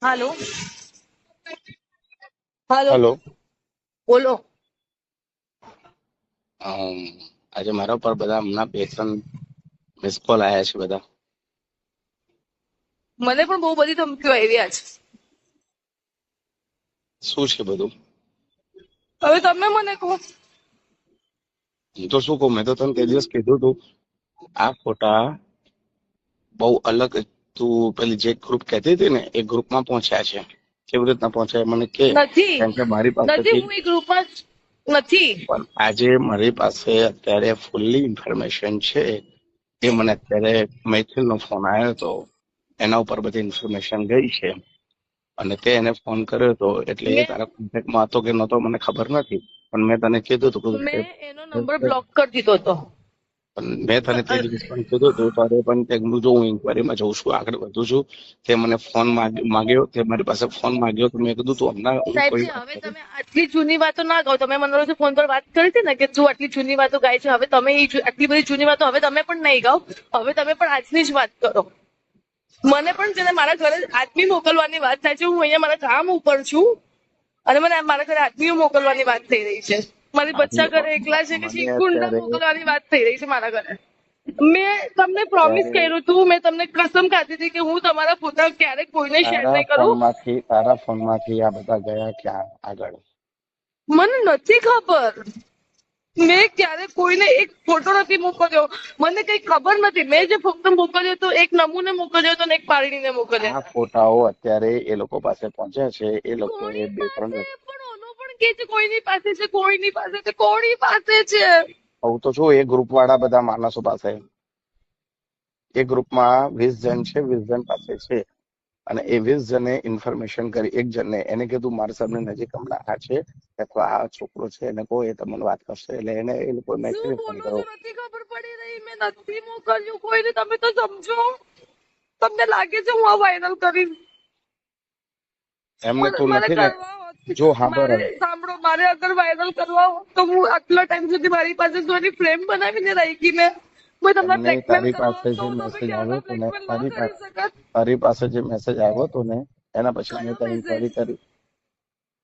હાલો હાલો hello. બોલો. આજે મારા ઉપર બધા હમણાં 2-3 મિસ કોલ આવ્યા છે બધા. મને પણ બહુ બધી ધમકીઓ આવી આજ. શું છે બધું? હવે તમે મને કહો. હું તો શું કહું, મેં તો તને તે દિવસ કીધું તું આ ફોટા બહુ અલગ, તું પેલી જે ગ્રુપ કહેતી હતી ને એ ગ્રુપમાં પહોંચ્યા છે. કેવી રીતના પહોંચ્યા મને કે, નથી કારણ કે મારી નથી પાસેથી હું એ ગ્રુપમાં નથી. પણ આજે મારી પાસે અત્યારે ફૂલ્લી ઇન્ફોર્મેશન છે. એ મને અત્યારે મૈથિલ નો ફોન આવ્યો હતો, એના ઉપર બધી ઇન્ફોર્મેશન ગઈ છે. અને તે એને ફોન કર્યો હતો એટલે એ મેં તારા કોન્ટેક્ટમાં હતો કે નહોતો મને ખબર નથી, પણ મેં તને કીધું હતું કે મેં એનો નંબર બ્લોક કરી દીધો હતો. પણ મેં તને તે દિવસ પણ કીધું હતું તારે પણ તે જો હું ઇન્કવાયરીમાં જઉં છું, આગળ વધુ છું. તે મને ફોન માંગ્યો, તે મારી પાસે ફોન માંગ્યો તો મેં કીધું તું હમણાં હું કોઈ સાહેબજી, વાત હવે કરું. તમે આટલી જૂની વાતો ના કહો. તમે મને રોજ ફોન પર વાત કરી હતી ને કે તું આટલી જૂની વાતો ગાય છે. હવે તમે આટલી બધી જૂની વાતો હવે તમે પણ નહીં ગાઓ. હવે તમે પણ આજની જ વાત કરો. મને પણ છે ને મારા ઘરે આદમી મોકલવાની વાત થાય છે. હું અહીંયા મારા કામ ઉપર છું અને મને મારા ઘરે આદમીઓ મોકલવાની વાત થઈ રહી છે. મારી બચ્ચા ઘરે એકલા છે કે મને ગુંડા અત્યારે મોકલવાની વાત થઈ રહી છે મારા ઘરે. મેં તમને પ્રોમિસ અત્યારે કર્યું હતું, મેં તમને કસમ ખાધી હતી કે હું તમારા ફોટા ક્યારેક કોઈને શેર નહીં કરું. તારા ફોનમાંથી આ બધા ગયા ક્યાં આગળ? મને નથી ખબર. મેં ક્યારે કોઈને એક ફોટો નથી મોકલ્યો. મને કઈ ખબર નથી. મેં જે ફક્ત મોકલ્યો હતો એક નમૂને મોકલ્યો હતો ને એક પારણીને મોકલ્યા. આ ફોટાઓ અત્યારે એ લોકો પાસે પહોંચ્યા છે. એ લોકોએ કોની બે પાસે? ત્રણ પણ ઓનો પણ કે છે કોઈની પાસે છે, કોઈની પાસે છે, કોની પાસે છે. હું તો છું એ ગ્રુપ વાળા બધા માણસો પાસે. એ ગ્રુપમાં 20 જણ છે, 20 જણ પાસે છે. અને એ 20 જણે ઇન્ફોર્મેશન કરી. એક જણને એને કીધું મારા સામે નજીક હમણાં આ છે, અથવા આ છોકરો છે, એને કહો એ તમને વાત કરશે. એટલે એને એ લોકો શું મેસેજ ફોન બોલો કર્યો. છો? નથી ખબર પડી રહી. મેં નથી મોકલ્યું કોઈને. તમે તો સમજો. તમને લાગે છે હું આ વાયરલ કરીશ? એમને તું મારે નથી ને. કરવા હોત, જો સાંભળ મારે હવે. સાંભળો, મારે અગર વાયરલ કરવા હોત તો હું આટલા ટાઈમ સુધી મારી પાસે સોની ફ્રેમ બનાવીને રાખી મેં. કોઈ તમને એમને બ્લેકમેલ તારી કરવા પાસે તો જે તમે મેસેજ આવ્યો ક્યારના હતો ને, બ્લેકમેલ ના કરી શકત. તારી પાસે જે મેસેજ આવ્યો હતો ને, એના પછી મેં કયો તને મેસેજ? ઇન્ક્વાયરી કરી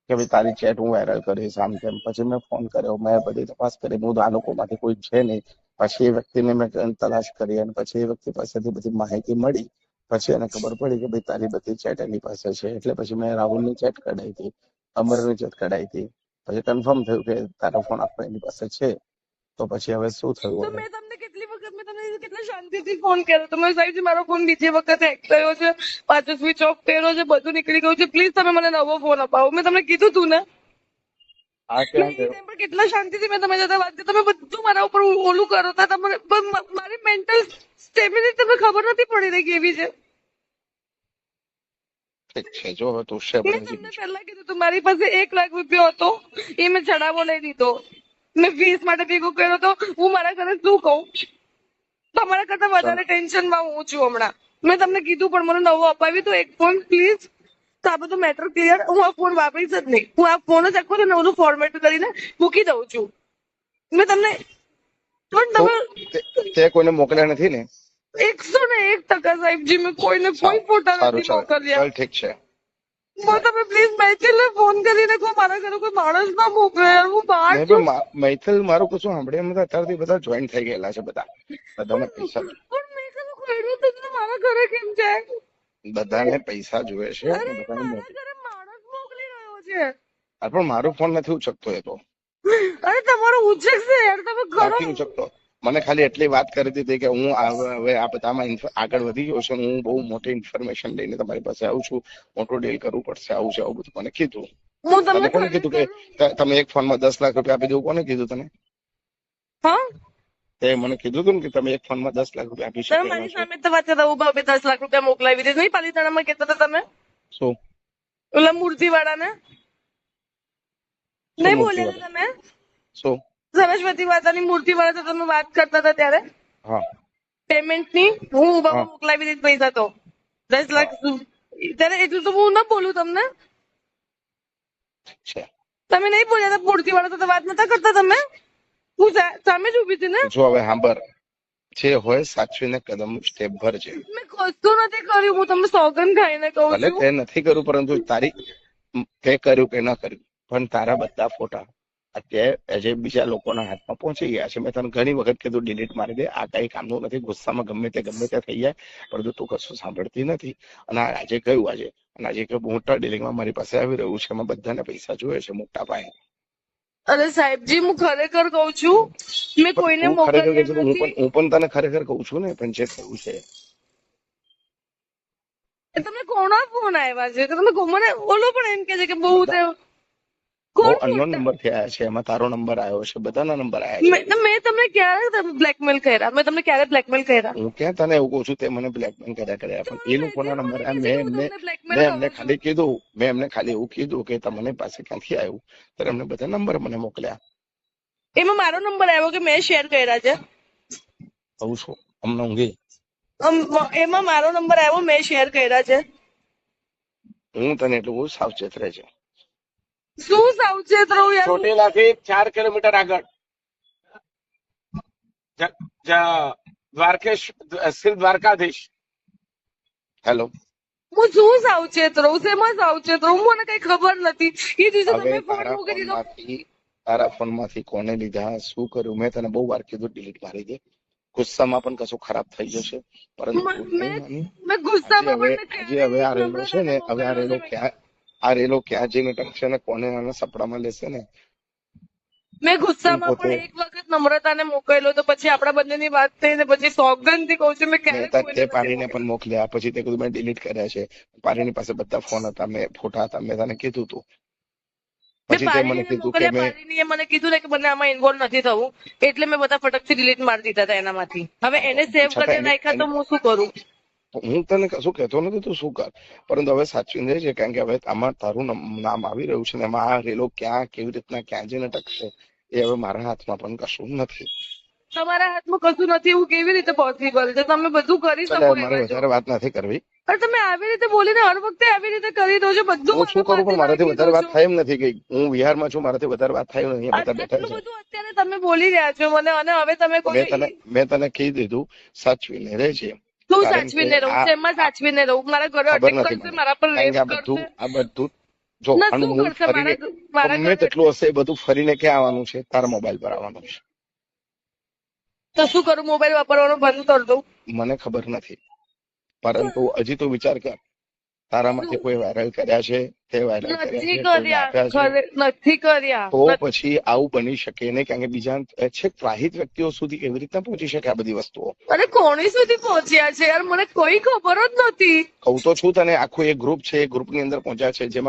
કે ભાઈ તારી ચેટ હું વાયરલ કરીશ, આમ તેમ. પછી મેં ફોન કર્યો, મેં બધી તપાસ કરી. હું આ લોકોમાંથી કોઈ છે નહીં. પછી એ વ્યક્તિને મેં તલાશ કરી અને પછી એ વ્યક્તિ પાસેથી બધી માહિતી મળી. પછી એને ખબર પડી કે ભાઈ તારી બધી ચેટ એની પાસે છે. એટલે પછી મેં રાહુલની ચેટ કઢાઈ હતી, અમરની ચેટ કઢાઈ હતી. પછી કન્ફર્મ થયું કે તારો ફોન આખો એની પાસે છે. તો પછી હવે શું થયું તો હવે? મેં તમને કેટલી વખત મેં તમને કેટલા શાંતિથી ફોન કર્યો. તમે સાહેબજી મારો ફોન બીજી વખત હેક થયો છે, પાછો સ્વિચ ઓફ કર્યો છે, બધું નીકળી ગયું છે. પ્લીઝ તમે મને નવો ફોન અપાવો. મેં તમને કીધું તું ને. આ મેં ક્યાં એ ગયો? ટાઈમ પર કેટલા શાંતિથી મેં તમારી સાથે વાત કરી. તમે બધું મારા ઉપર ઓલું કરો હતા. તમને મારી મેન્ટલ સ્ટેબિલિટી તમને ખબર નથી પડી રહી કેવી છે. ઠીક છે, જો હવે તું છે મેં બની તમને ગયું. પહેલા કીધું તું મારી પાસે 1 લાખ રૂપિયો હતો, એ મેં ચડાવો લઈ દીધો. મેં ફીસ માટે ભેગો કર્યો તો. હું મારા ઘરે શું કહું? તમારા કરતા ચાલ. વધારે ટેન્શનમાં હું છું હમણાં. મેં તમને કીધું પણ મને નવો અપાવી તો એક ફોન પ્લીઝ. તો આ બધું મેટર ક્લિયર. હું આ ફોન વાપરીશ જ નહીં. હું આ ફોન જ આખો ને ઓલું ફોર્મેટ કરીને મૂકી દઉં છું. મેં તમને પણ તો તમે તે કોઈને મોકલ્યા નથી ને? 101% સાહેબજી, મેં કોઈને કોઈ ફોટા સારું, નથી ચાલ મોકલ્યા. ચાલ ઠીક છે. તમે પ્લીઝ મૈથિલને ફોન કરીને કહો મારા ઘરે કોઈ માણસ ના મોકલે યાર. હું બહાર નહીં છું. પણ મૈથિલ મારું કશું સાંભળે એમ અત્યારથી બધા જોઈન થઈ ગયેલા છે બધા. બધાને પૈસા પણ મેં કશું કર્યું તો નથી. મારા ઘરે કેમ જાય? બધાને પૈસા જોઈએ છે અરે અને બધાને મારા મોટી. ઘરે માણસ મોકલી રહ્યો છે. પણ મારો ફોન નથી ઉચકતો એ તો. અરે તમારો ઉચકશે યાર. તમે કરો. નથી ઉચકતો. મને ખાલી એટલી વાત કરી દીધી કે હું હવે આ બધામાં આગળ વધી ગયો છું. હું બહુ મોટી ઇન્ફોર્મેશન લઈને તમારી પાસે આવું છું. મોટું ડીલ કરવું પડશે, આવું છે, આવું બધું મને કીધું. હું તમને તને કોને કીધું કે ખરેખર. તમે એક ફોનમાં 10 લાખ રૂપિયા આપી દઉં? કોને કીધું તને? હા, તે મને કીધું હતું ને કે તમે એક ફોનમાં 10 લાખ રૂપિયા આપી તમે શકે એવા મારી છો. સામે તો વાત કરતા ઉભા 10 લાખ રૂપિયા મોકલાવી દે. નહીં પાલીતાણામાં કહેતા હતા તમે શું? ઓલા મૂર્તિ વાળાને? શું નહીં મૂર્તિ બોલ્યા વાળા? હતા તમે? શું? સરસ્વતી માતાની મૂર્તિ વાળા તો તમે વાત કરતા હતા ત્યારે હા પેમેન્ટની. હું હા ઉભામાં મોકલાવી દઈશ પૈસા તો 10 લાખ. હા ત્યારે એટલું તો હું ના બોલું તમને. છે. તમે નહીં બોલ્યા હતા મૂર્તિ વાળા તો વાત નતા કરતા તમે. હું સામે જ ઉભી હતી ને. જો હવે સાંભળ, જે હોય સાચવીને કદમ સ્ટેપ ભરજે. મેં કશું નથી કર્યું, હું તમને સોગંદ ખાઈને કહું ભલે છું. તે નથી કર્યું, પરંતુ તે કર્યું કે ન કર્યું, પણ તારા બધા ફોટા અત્યારે જે બીજા લોકોના હાથમાં પહોંચી ગયા છે. મેં તને ઘણી વખત કીધું ડિલીટ મારી દે, આ કઈ કામનું નથી. ગુસ્સામાં ગમે તે થઈ જાય, પરંતુ તું કશું સાંભળતી નથી. અને આજે કહ્યું અને આજે મોટા ડિલિંગમાં મારી પાસે આવી રહ્યું છે, એમાં બધાને પૈસા જોઈએ છે મોટા પાયે. અરે સાહેબજી, હું ખરેખર કહું છું, મેં કોઈને તું ખરેખર કહે છે તો મોકલ્યા નથી. હું પણ તને ખરેખર કહું છું ને, પણ જે થયું છે. તમને કોના ફોન આવ્યા છે? તમે મને ઓલો પણ એમ કે છે કે બહુ બહુ કોણ અનનોન મોટા? નંબર થી આવ્યા છે, એમાં તારો નંબર આવ્યો છે, બધાના નંબર આવ્યા છે. મેં તમને ક્યારે બ્લેકમેલ કર્યા? મેં તમને ક્યારે બ્લેકમેલ કર્યા? હું ક્યાં તને એવું કહું છું તે મને બ્લેકમેલ કર્યા, પણ એ લોકોના નંબર મેં એમને ખાલી કીધું, મેં એમને ખાલી એવું કીધું કે તમને પાસે ક્યાંથી આવ્યું, તો એમને બધા નંબર મને મોકલ્યા. એમાં મારો નંબર આવ્યો કે મેં શેર કર્યા છે? કહું છું અમને ઊંઘી. એમાં મારો નંબર આવ્યો, મેં શેર કર્યા છે. હું તને એટલું બહુ સાવચેત રહેજે. શું સાવચેત રહું યાર? ચોટીલાથી 4 કિલોમીટર આગળ શ્રી દ્વારકાધીશ. હેલો, હું શું સાવચેત રહું? શેમાં સાવચેત રહું? મને કઈ ખબર નથી. એ દિવસે હવે તમે ફોન મૂકી દીધો. તારા ફોનમાંથી કોને લીધા, શું કર્યું, મેં તને બહુ વાર કીધું ડિલીટ મારી દે. ગુસ્સામાં પણ કશું ખરાબ થઈ જશે, પરંતુ મેં ગુસ્સામાં હવે પણ હવે આ રેલો છે ને, હવે આ રેલો ક્યાં જઈને ટકશે ને, કોને આના સપડામાં લેશે ને. મેં ગુસ્સામાં પણ એક વખત નમ્રતાને મોકલ્યો, તો પછી આપણા બંનેની વાત થઈ ને પછી સોગંદથી કહું છું મેં ક્યારે તે પાણીને પણ મોકલ્યા, પછી તે કીધું મેં ડિલીટ કર્યા છે. પાણીની પાસે બધા ફોન હતા, મેં ફોટા હતા, મેં તને કીધું તું. પછી તે મને કીધું કે મને કીધું ને કે મને આમાં ઇન્વોલ્વ નથી થવું, એટલે મેં બધા ફટકથી ડિલીટ મારી દીધા હતા એનામાંથી. હવે એને સેવ કરીને નાખ્યા તો હું શું કરું? હું તને કશું કહેતો નથી, તું શું કર, પરંતુ હવે સાચવીને રહેજે, કારણ કે હવે આમાં તારું નામ આવી રહ્યું છે ને, એમાં આ રેલો ક્યાં કેવી રીતના ક્યાં જઈને ટકશે એ હવે મારા હાથમાં પણ કશું નથી. તમારા હાથમાં કશું નથી એવું કેવી રીતે પોસિબલ છે? તમે બધું કરી શકો. મારે વધારે વાત નથી કરવી, પણ તમે આવી રીતે બોલીને હર વખતે આવી રીતે કરી દો છો બધું. હું શું કરું, પણ મારાથી વધારે વાત થાય એમ નથી ગઈ. હું બિહારમાં છું, મારાથી વધારે વાત થાય નહીં. બધા બેઠા છે, અત્યારે તમે બોલી રહ્યા છો મને, અને હવે તમે મેં તને કહી દીધું સાચવીને રહેજે. શું સાચવીને રહું? શેમાં સાચવીને રહું? મારા ઘરે અટેક કરશે, મારા પર રેપ કરશે. આ બધું જો ગમે તેટલું હશે એ બધું ફરીને ક્યાં આવવાનું છે? તારા મોબાઈલ પર આવવાનું છે. તો શું કરું? મોબાઈલ વાપરવાનું બંધ કરી દઉં? મને ખબર નથી, પરંતુ હજી તો વિચાર કર, તારામાંથી કોઈ વાયરલ કર્યા છે, તે વાયરલ નથી કર્યા. તો પછી આવું બની શકે નહીં, કારણ કે બીજા છેક ત્રાહિત વ્યક્તિઓ સુધી કેવી રીતના પહોંચી શકે આ બધી વસ્તુઓ? અરે કોની સુધી પહોંચ્યા છે યાર? મને કોઈ ખબર જ નથી. કહું તો છું તને, આખું એક ગ્રુપ છે, એ ગ્રુપની અંદર પહોંચ્યા છે, જેમાં